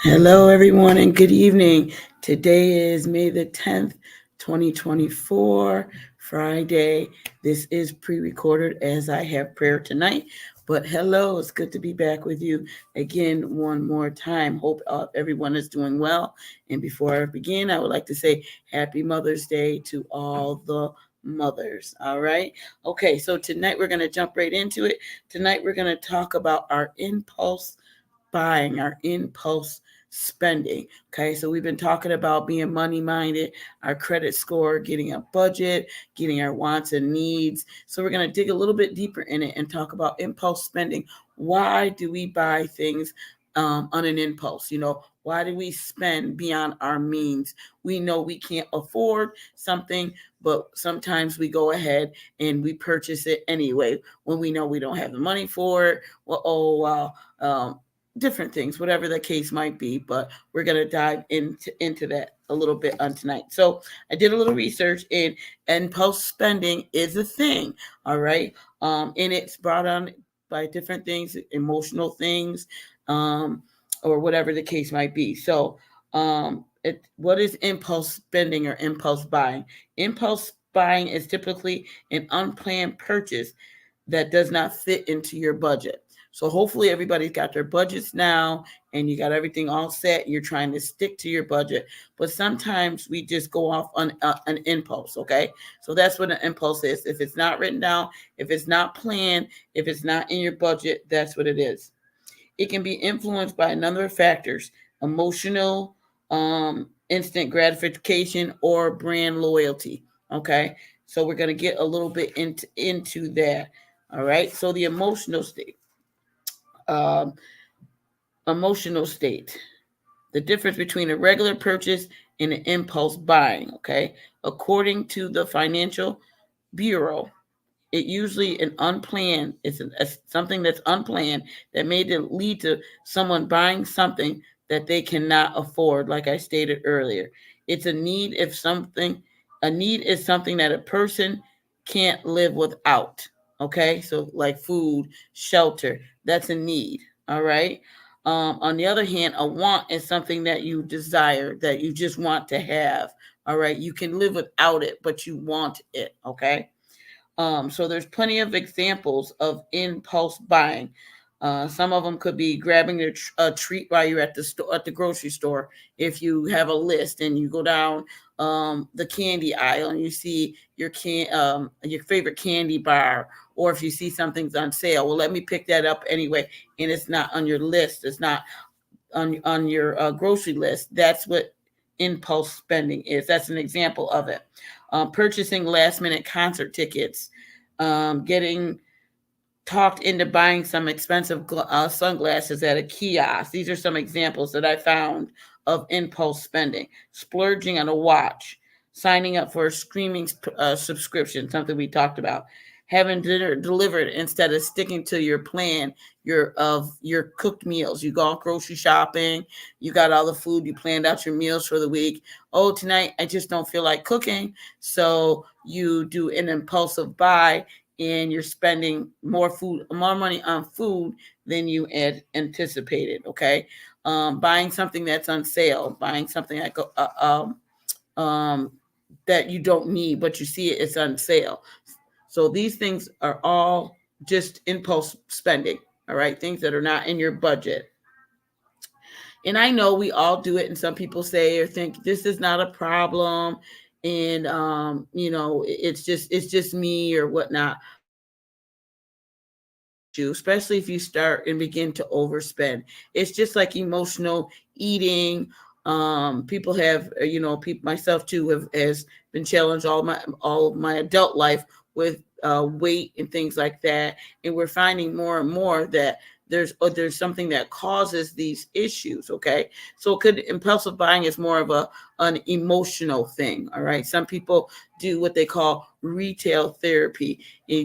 Hello, everyone, and good evening. Today is May the 10th, 2024, Friday. This is pre recorded as I have prayer tonight. But hello, it's good to be back with you again one more time. Hope everyone is doing well. And before I begin, I would like to say Happy Mother's Day to all the mothers. All right. Okay, so tonight we're going to jump right into it. Tonight we're going to talk about our impulse buying, our impulse spending. Okay, so we've been talking about being money minded, our credit score, getting a budget, getting our wants and needs. So we're going to dig a little bit deeper in it and talk about impulse spending. Why do we buy things on an impulse? Why do we spend beyond our means? We know we can't afford something, but sometimes we go ahead and we purchase it anyway when we know we don't have the money for it. Well, oh, well, different things, whatever the case might be. But we're going to dive into that a little bit on tonight. So I did a little research, and impulse spending is a thing. All right. And it's brought on by different things, emotional things, or whatever the case might be. So what is impulse spending or impulse buying? Impulse buying is typically an unplanned purchase that does not fit into your budget. So hopefully everybody's got their budgets now and you got everything all set. And you're trying to stick to your budget, but sometimes we just go off on an impulse. Okay, so that's what an impulse is. If it's not written down, if it's not planned, if it's not in your budget, that's what it is. It can be influenced by a number of factors: emotional, instant gratification, or brand loyalty. Okay, so we're going to get a little bit into that. All right, so the emotional state. Um, Emotional state. The difference between a regular purchase and an impulse buying. Okay, according to the Financial Bureau, it usually an unplanned. Something that's unplanned that may lead to someone buying something that they cannot afford. Like I stated earlier, it's a need. If something, a need is something that a person can't live without. Okay, so like food, shelter, that's a need. All right. On the other hand, a want is something that you desire, that you just want to have. All right, you can live without it, but you want it. Okay. So there's plenty of examples of impulse buying. Some of them could be grabbing a treat while you're at the grocery store. If you have a list and you go down the candy aisle and you see your favorite candy bar, or if you see something's on sale, well, let me pick that up anyway, and it's not on your list. It's not on your grocery list. That's what impulse spending is. That's an example of it. Purchasing last minute concert tickets, getting talked into buying some expensive sunglasses at a kiosk. These are some examples that I found of impulse spending. Splurging on a watch, signing up for a streaming subscription, something we talked about. Having dinner delivered instead of sticking to your plan, your cooked meals. You go out grocery shopping, you got all the food, you planned out your meals for the week. Oh, tonight I just don't feel like cooking, so you do an impulsive buy and you're spending more money on food than you had anticipated. Okay, buying something that's on sale, buying something um, that you don't need, but you see it's on sale. So these things are all just impulse spending. All right, things that are not in your budget. And I know we all do it, and some people say or think this is not a problem, and it's just me or whatnot. You, especially if you start and begin to overspend. It's just like emotional eating. People have, people myself too have has been challenged all of my adult life with weight and things like that, and we're finding more and more that there's something that causes these issues. Okay, so could impulsive buying is more of an emotional thing. All right, some people do what they call retail therapy.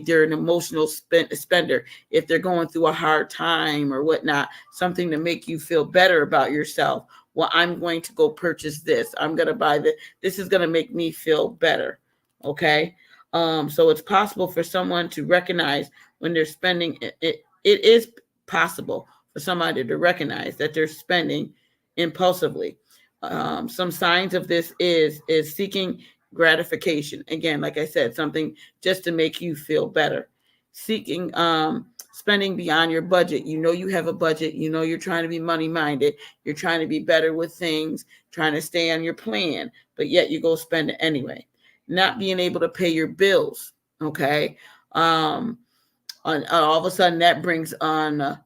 They're an emotional spender if they're going through a hard time or whatnot, something to make you feel better about yourself. Well, I'm going to go purchase this. I'm going to buy this. This is going to make me feel better. Okay. So it's possible for someone to recognize when they're spending. It is possible for somebody to recognize that they're spending impulsively. Some signs of this is seeking gratification. Again, like I said, something just to make you feel better. Seeking spending beyond your budget. You know you have a budget. You know you're trying to be money minded. You're trying to be better with things, trying to stay on your plan, but yet you go spend it anyway. Not being able to pay your bills. Okay. All of a sudden that brings on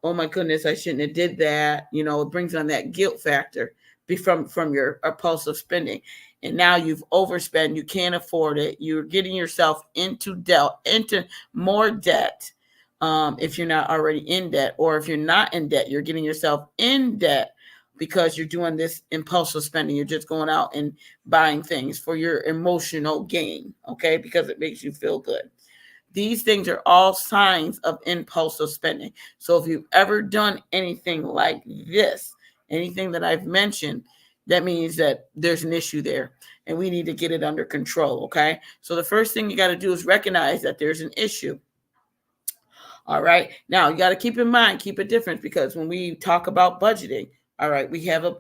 oh my goodness, I shouldn't have did that. It brings on that guilt factor from your impulsive spending. And now you've overspent, you can't afford it, you're getting yourself into more debt. If you're not already in debt, or if you're not in debt, you're getting yourself in debt because you're doing this impulsive spending. You're just going out and buying things for your emotional gain, okay, because it makes you feel good. These things are all signs of impulsive spending. So if you've ever done anything like this, anything that I've mentioned, that means that there's an issue there and we need to get it under control, okay? So the first thing you got to do is recognize that there's an issue. All right. Now you got to keep in mind, keep a difference, because when we talk about budgeting, all right, we have a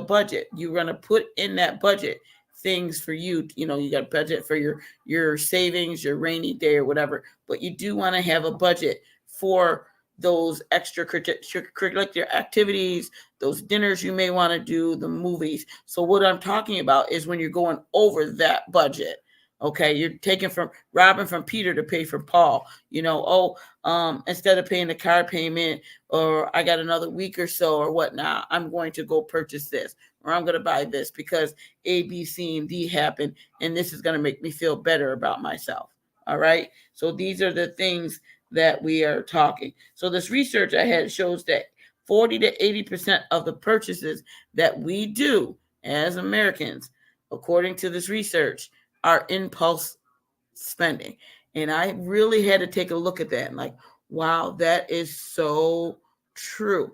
budget. You're going to put in that budget things for you. You got a budget for your savings, your rainy day or whatever, but you do want to have a budget for those extracurricular activities, those dinners you may want to do, the movies. So what I'm talking about is when you're going over that budget. Okay, you're taking from robbing from Peter to pay for Paul. Instead of paying the car payment, or I got another week or so or whatnot, I'm going to go purchase this, or I'm going to buy this because A, B, C, and D happened, and this is going to make me feel better about myself. All right. So these are the things that we are talking. So this research I had shows that 40 to 80% of the purchases that we do as Americans, according to this research, are impulse spending. And I really had to take a look at that and wow, that is so true.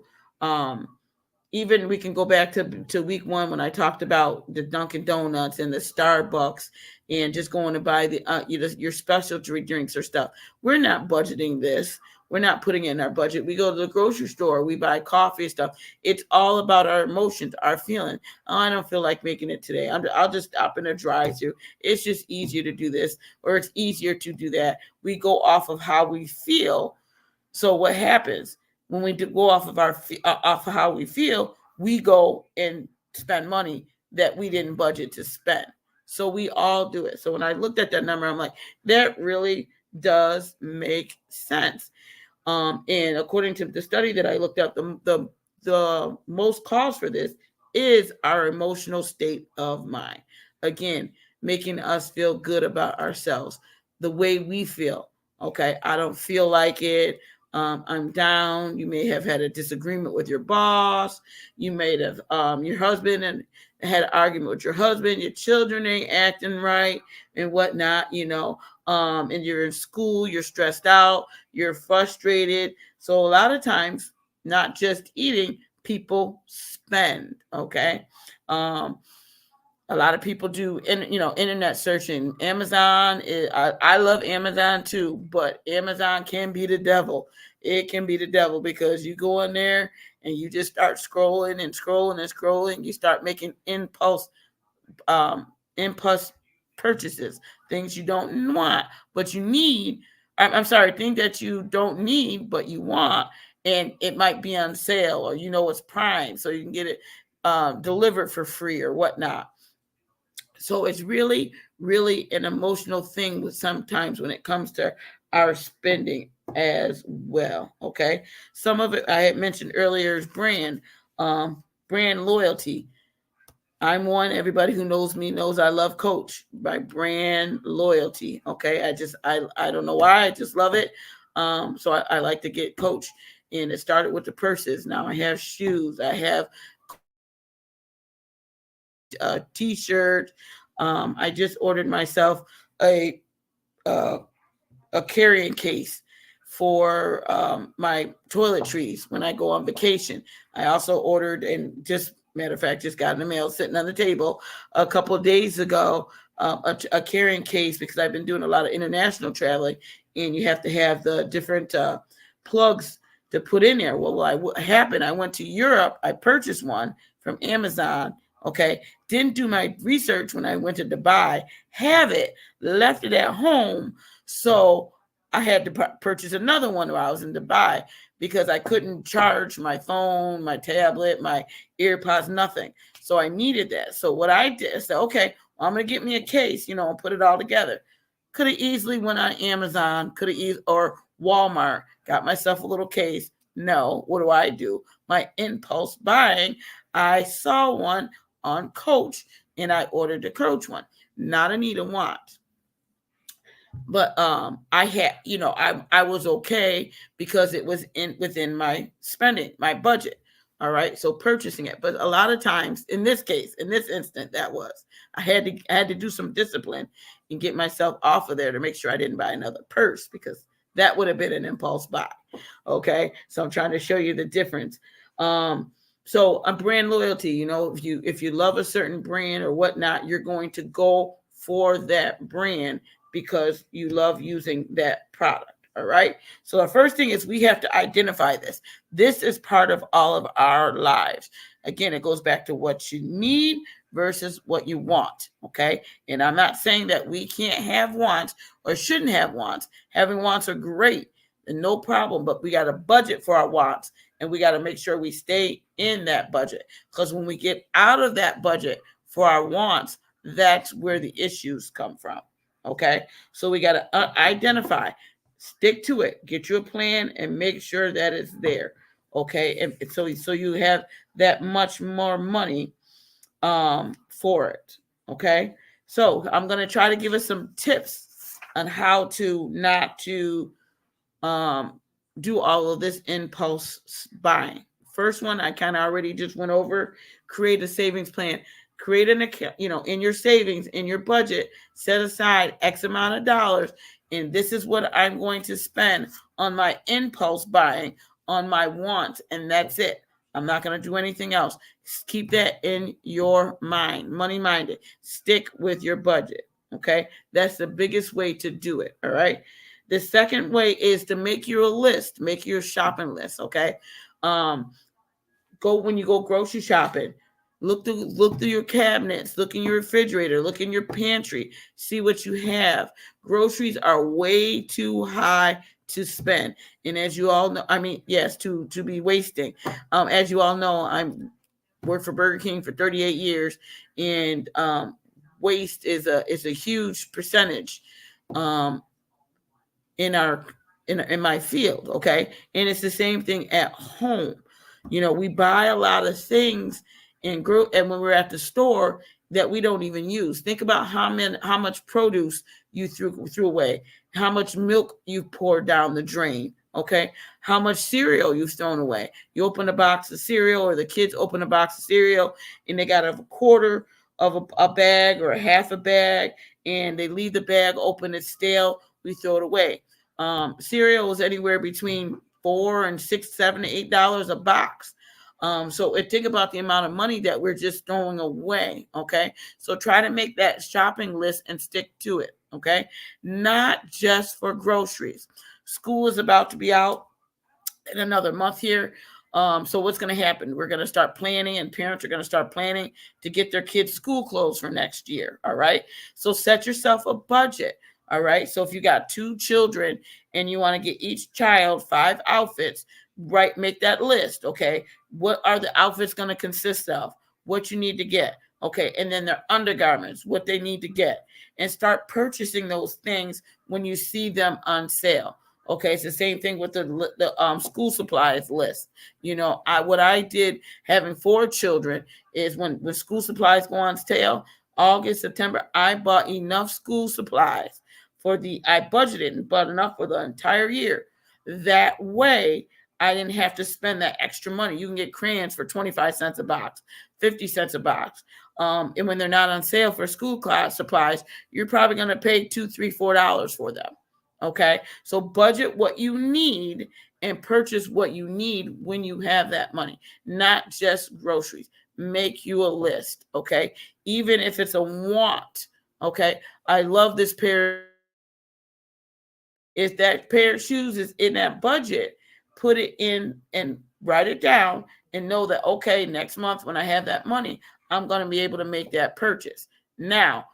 Even we can go back to week one when I talked about the Dunkin' Donuts and the Starbucks and just going to buy your specialty drinks or stuff. We're not budgeting this. We're not putting it in our budget. We go to the grocery store. We buy coffee and stuff. It's all about our emotions, our feeling. Oh, I don't feel like making it today. I'll just stop in a drive-through. It's just easier to do this, or it's easier to do that. We go off of how we feel. So what happens when we go off of how we feel? We go and spend money that we didn't budget to spend. So we all do it. So when I looked at that number, I'm like, that really does make sense. And according to the study that I looked at, the most cause for this is our emotional state of mind. Again, making us feel good about ourselves, the way we feel. Okay, I don't feel like it. I'm down. You may have had a disagreement with your boss. You may have your husband and had an argument with your husband. Your children ain't acting right and whatnot. And you're in school. You're stressed out. You're frustrated. So a lot of times, not just eating, people spend. Okay. A lot of people do, internet searching. Amazon I love Amazon too, but Amazon can be the devil. It can be the devil because you go in there and you just start scrolling and scrolling and scrolling. You start making impulse purchases, things you don't want, but you need. I'm sorry, things that you don't need, but you want, and it might be on sale, or it's Prime, so you can get it delivered for free or whatnot. So it's really, really an emotional thing sometimes when it comes to our spending as well. Okay. Some of it I had mentioned earlier is brand loyalty. I'm one. Everybody who knows me knows I love Coach by brand loyalty. Okay. I don't know why. I just love it. So I like to get Coach, and it started with the purses. Now I have shoes. I have T-shirt. I just ordered myself a carrying case for my toiletries when I go on vacation. I also ordered, and just matter of fact, just got in the mail sitting on the table a couple of days ago, a carrying case, because I've been doing a lot of international traveling, and you have to have the different plugs to put in there. Well, what happened? I went to Europe. I purchased one from Amazon. Okay. Didn't do my research when I went to Dubai. Have it, left it at home. So I had to purchase another one while I was in Dubai because I couldn't charge my phone, my tablet, my earpods, nothing. So I needed that. So what I did, I said, okay, well, I'm going to get me a case, and put it all together. Could have easily went on Amazon, or Walmart, got myself a little case. No, what do? My impulse buying, I saw one on Coach, and I ordered the Coach one. Not a need and want. But I had, I was okay because it was within my spending, my budget. All right. So purchasing it. But a lot of times in this case, in this instant, I had to do some discipline and get myself off of there to make sure I didn't buy another purse, because that would have been an impulse buy. Okay. So I'm trying to show you the difference. So a brand loyalty, if you love a certain brand or whatnot, you're going to go for that brand because you love using that product. All right. So the first thing is we have to identify this. This is part of all of our lives. Again, it goes back to what you need versus what you want. Okay. And I'm not saying that we can't have wants or shouldn't have wants. Having wants are great and no problem, but we got to budget for our wants, and we got to make sure we stay in that budget, because when we get out of that budget for our wants, that's where the issues come from. Okay. So we got to identify, stick to it, get you a plan, and make sure that it's there. Okay. And so you have that much more money for it. Okay. So I'm going to try to give us some tips on how to not to do all of this impulse buying. First one, I kind of already just went over. Create a savings plan. Create an account, in your savings, in your budget, set aside X amount of dollars. And this is what I'm going to spend on my impulse buying, on my wants. And that's it. I'm not going to do anything else. Keep that in your mind, money minded. Stick with your budget. Okay. That's the biggest way to do it. All right. The second way is to make your list, make your shopping list. Okay. When you go grocery shopping, look through your cabinets, look in your refrigerator, look in your pantry, see what you have. Groceries are way too high to spend. And as you all know, to be wasting. As you all know, I'm worked for Burger King for 38 years, and waste is a huge percentage in my field. Okay. And it's the same thing at home. We buy a lot of things and when we're at the store that we don't even use. Think about how much produce you threw away, how much milk you poured down the drain. Okay. How much cereal you've thrown away. You open a box of cereal, or the kids open a box of cereal, and they got a quarter of a bag or a half a bag, and they leave the bag open, it's stale, we throw it away. Cereal is anywhere between $4 and $6, $7, $8 a box. So think about the amount of money that we're just throwing away. Okay. So try to make that shopping list and stick to it. Okay. Not just for groceries. School is about to be out in another month here. So what's going to happen? We're going to start planning, and parents are going to start planning to get their kids school clothes for next year. All right. So set yourself a budget. All right. So if you got 2 children and you want to get each child 5 outfits, right? Make that list. Okay. What are the outfits going to consist of? What you need to get. Okay. And then their undergarments, what they need to get, and start purchasing those things when you see them on sale. Okay. It's the same thing with the school supplies list. What I did having 4 children is when school supplies go on sale, August, September, I bought enough school supplies I budgeted and bought enough for the entire year. That way I didn't have to spend that extra money. You can get crayons for 25 cents a box, 50 cents a box. And when they're not on sale for school class supplies, you're probably going to pay $2, $3, $4 for them. Okay. So budget what you need and purchase what you need when you have that money, not just groceries. Make you a list. Okay. Even if it's a want. Okay. I love this pair. If that pair of shoes is in that budget, put it in and write it down and know that, okay, next month when I have that money, I'm going to be able to make that purchase. Now,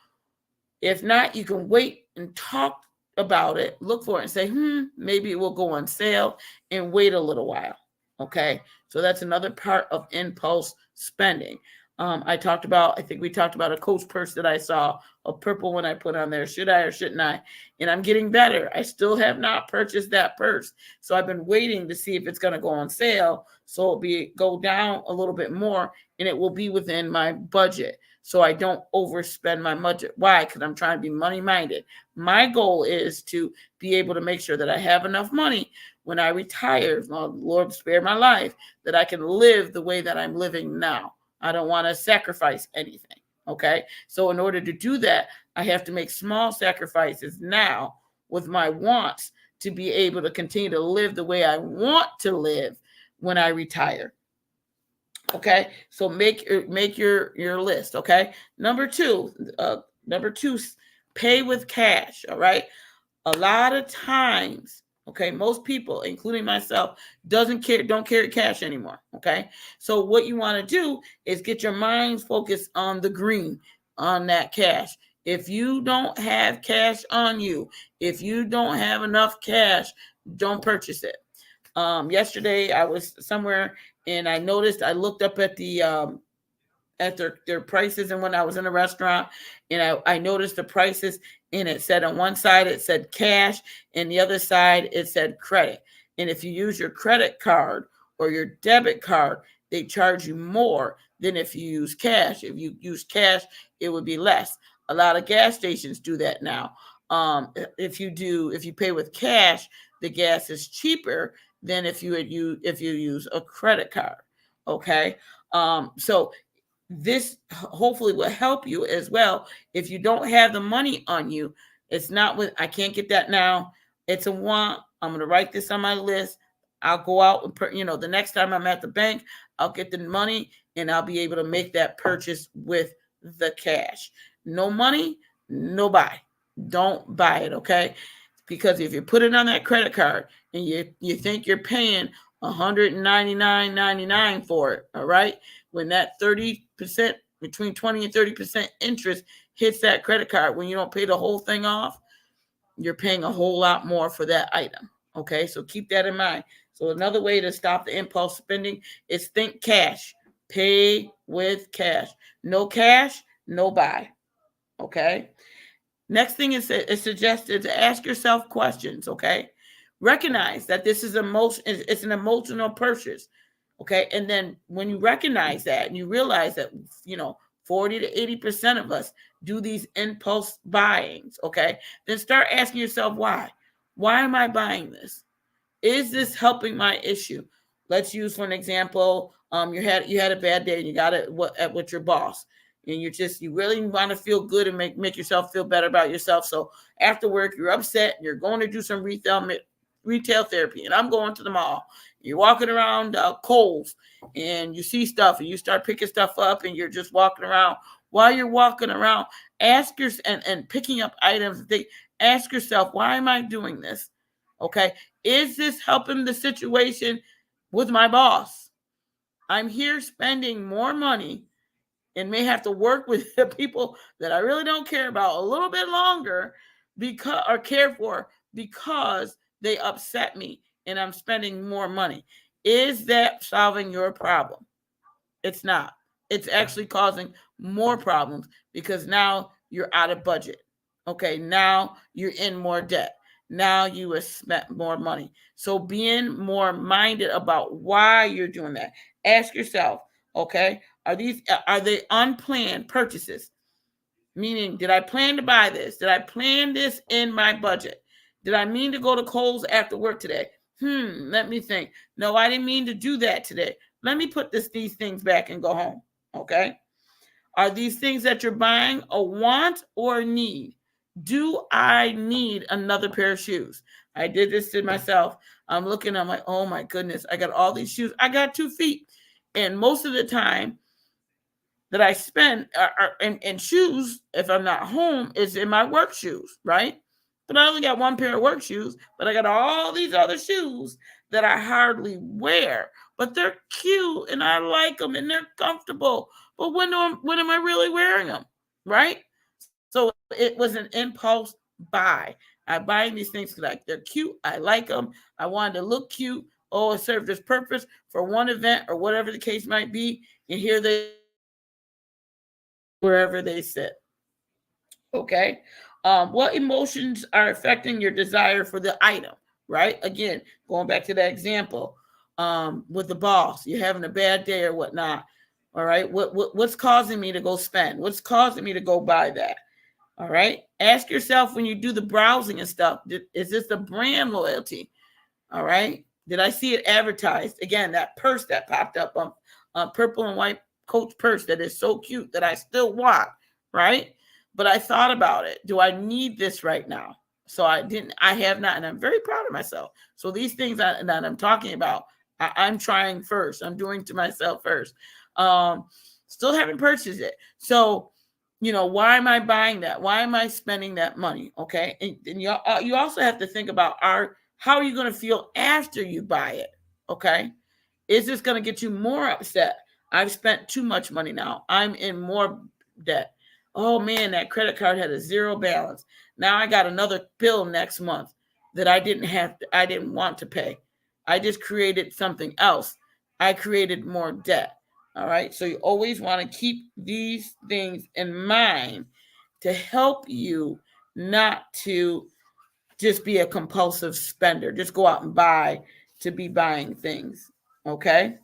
if not, you can wait and talk about it, look for it and say, maybe it will go on sale, and wait a little while. Okay. So that's another part of impulse spending. I think we talked about a Coach purse that I saw, a purple one I put on there. Should I or shouldn't I? And I'm getting better. I still have not purchased that purse. So I've been waiting to see if it's going to go on sale. So it'll go down a little bit more, and it will be within my budget. So I don't overspend my budget. Why? Because I'm trying to be money minded. My goal is to be able to make sure that I have enough money when I retire, Lord spare my life, that I can live the way that I'm living now. I don't want to sacrifice anything. Okay. So in order to do that, I have to make small sacrifices now with my wants to be able to continue to live the way I want to live when I retire. Okay. So make your list. Okay. Number two, pay with cash. All right. A lot of times, okay, most people, including myself, don't carry cash anymore. Okay. So what you want to do is get your minds focused on the green, on that cash. If you don't have cash on you, if you don't have enough cash, don't purchase it. Yesterday I was somewhere and I looked up at the at their prices, and when I was in a restaurant and I noticed the prices, and it said on one side it said cash and the other side it said credit. And if you use your credit card or your debit card, they charge you more than if you use cash. If you use cash, it would be less. A lot of gas stations do that now. If you pay with cash, the gas is cheaper than if you use a credit card. Okay. So this hopefully will help you as well. If you don't have the money on you, it's not with, I can't get that now. It's a want. I'm going to write this on my list. I'll go out and, the next time I'm at the bank, I'll get the money and I'll be able to make that purchase with the cash. No money, no buy. Don't buy it. Okay. Because if you put it on that credit card and you think you're paying $199.99 for it, all right, when that 30%, between 20 and 30% interest hits that credit card, when you don't pay the whole thing off, you're paying a whole lot more for that item. Okay, so keep that in mind. So another way to stop the impulse spending is think cash. Pay with cash. No cash, no buy. Okay. Next thing is suggested to ask yourself questions. Okay. Recognize that this is it's an emotional purchase. Okay. And then when you recognize that and you realize that, 40 to 80% of us do these impulse buyings. Okay. Then start asking yourself why. Why am I buying this? Is this helping my issue? Let's use for an example. You had a bad day and you got it with your boss, and you really want to feel good and make yourself feel better about yourself. So after work, you're upset. You're going to do some retail therapy, and I'm going to the mall. You're walking around Kohl's, and you see stuff, and you start picking stuff up, and you're just walking around. While you're walking around, ask yourself and picking up items. Ask yourself, why am I doing this? Okay, is this helping the situation with my boss? I'm here spending more money and may have to work with the people that I really don't care about a little bit longer care for because they upset me and I'm spending more money. Is that solving your problem? It's not. It's actually causing more problems because now you're out of budget. Okay, now you're in more debt. Now you have spent more money. So being more minded about why you're doing that. Ask yourself, okay, are they unplanned purchases? Meaning, did I plan to buy this? Did I plan this in my budget? Did I mean to go to Kohl's after work today? Let me think. No, I didn't mean to do that today. Let me put these things back and go home. Okay. Are these things that you're buying a want or a need? Do I need another pair of shoes? I did this to myself. I'm like, oh my goodness, I got all these shoes. I got 2 feet. And most of the time that I spend in shoes, if I'm not home, is in my work shoes, right? But I only got 1 pair of work shoes, but I got all these other shoes that I hardly wear, but they're cute and I like them and they're comfortable. But when am I really wearing them? Right? So it was an impulse buy. I buying these things because they're cute. I like them. I wanted to look cute. Oh, it served its purpose for one event or whatever the case might be. And here they wherever they sit. Okay. What emotions are affecting your desire for the item? Right. Again, going back to that example with the boss, you're having a bad day or whatnot. All right. What's causing me to go spend? What's causing me to go buy that? All right. Ask yourself when you do the browsing and stuff, is this the brand loyalty? All right. Did I see it advertised? Again, that purse that popped up on purple and white Coach purse that is so cute that I still want. Right. But I thought about it. Do I need this right now? So I have not, and I'm very proud of myself. So these things that I'm talking about, I'm trying first. I'm doing to myself first. Still haven't purchased it. So, why am I buying that? Why am I spending that money? Okay. And you also have to think about how are you going to feel after you buy it? Okay. Is this going to get you more upset? I've spent too much money now. I'm in more debt. Oh man, that credit card had a zero balance. Now I got another bill next month that I didn't want to pay. I just created something else. I created more debt. All right. So you always want to keep these things in mind to help you not to just be a compulsive spender. Just go out and buy to be buying things. Okay.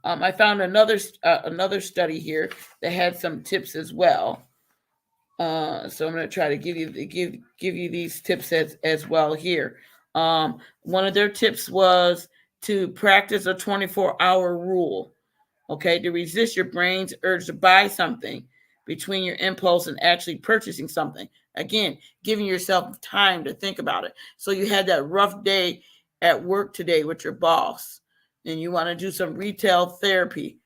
I found another study here that had some tips as well. So I'm going to try to give you these tips as well here. One of their tips was to practice a 24-hour rule. Okay, to resist your brain's urge to buy something between your impulse and actually purchasing something. Again, giving yourself time to think about it. So you had that rough day at work today with your boss and you want to do some retail therapy.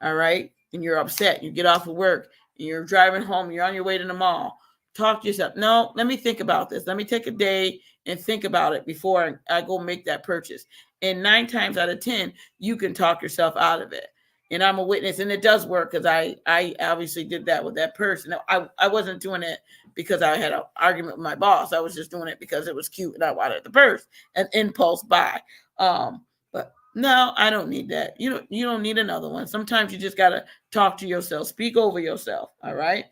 All right. And you're upset. You get off of work and you're driving home. You're on your way to the mall. Talk to yourself. No, let me think about this. Let me take a day and think about it before I go make that purchase. And 9 times out of 10, you can talk yourself out of it. And I'm a witness, and it does work because I obviously did that with that person. I wasn't doing it because I had an argument with my boss. I was just doing it because it was cute and I wanted the purse, an impulse buy. But no, I don't need that. You don't need another one. Sometimes you just gotta talk to yourself, speak over yourself. All right.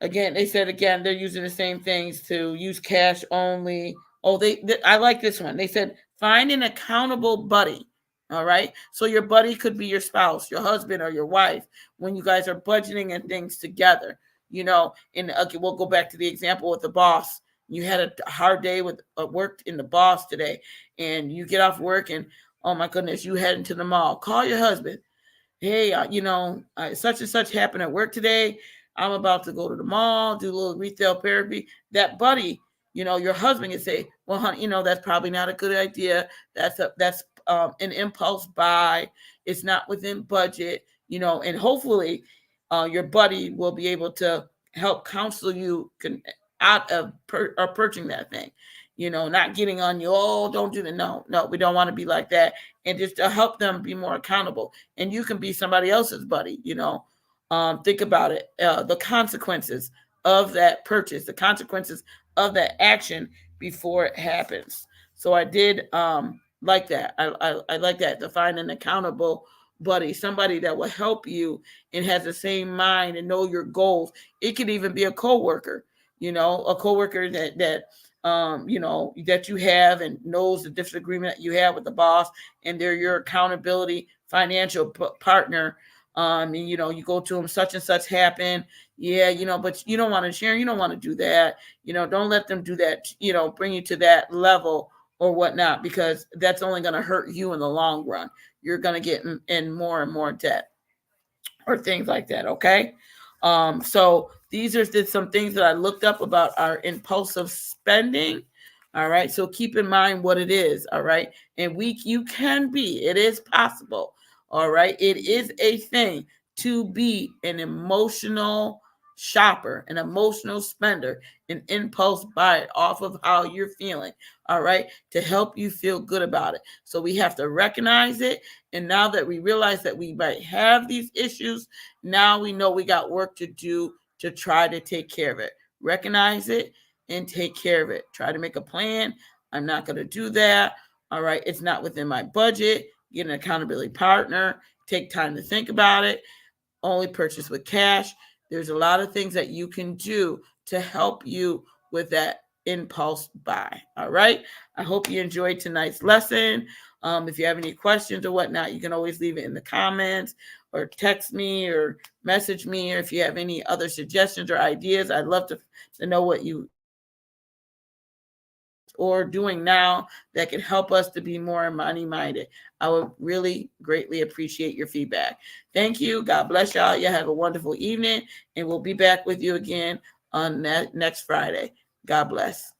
Again, they said they're using the same things to use cash only. Oh, I like this one. They said find an accountable buddy. All right. So your buddy could be your spouse, your husband, or your wife when you guys are budgeting and things together. And okay, we'll go back to the example with the boss. You had a hard day with work in the boss today, and you get off work and oh my goodness, you head into the mall. Call your husband. Hey, such and such happened at work today. I'm about to go to the mall, do a little retail therapy. That buddy, your husband can say, well, honey, that's probably not a good idea. That's an impulse buy. It's not within budget, and hopefully your buddy will be able to help counsel you out of purchasing that thing. Not getting on you. Oh, don't do that. No, we don't want to be like that. And just to help them be more accountable. And you can be somebody else's buddy. Think about it. The consequences of that purchase, the consequences of that action before it happens. So I did like that. I like that, to find an accountable buddy, somebody that will help you and has the same mind and know your goals. It could even be a coworker, a coworker that that you have and knows the disagreement that you have with the boss, and they're your accountability financial partner. And you go to them, such and such happened. Yeah, but you don't want to share. You don't want to do that. Don't let them do that. Bring you to that level or whatnot, because that's only going to hurt you in the long run. You're going to get in more and more debt or things like that. Okay. So these are just some things that I looked up about our impulsive spending. All right. So keep in mind what it is. All right. And you can be, it is possible. All right. It is a thing to be an emotional shopper, an emotional spender, an impulse buyer off of how you're feeling, all right, to help you feel good about it. So we have to recognize it. And now that we realize that we might have these issues, now we know we got work to do to try to take care of it. Recognize it and take care of it. Try to make a plan. I'm not going to do that. All right. It's not within my budget. Get an accountability partner. Take time to think about it. Only purchase with cash. There's a lot of things that you can do to help you with that impulse buy. All right. I hope you enjoyed tonight's lesson. If you have any questions or whatnot, you can always leave it in the comments or text me or message me. Or if you have any other suggestions or ideas, I'd love to know what you or doing now that can help us to be more money minded. I would really greatly appreciate your feedback. Thank you. God bless y'all. You have a wonderful evening, and we'll be back with you again on next Friday. God bless.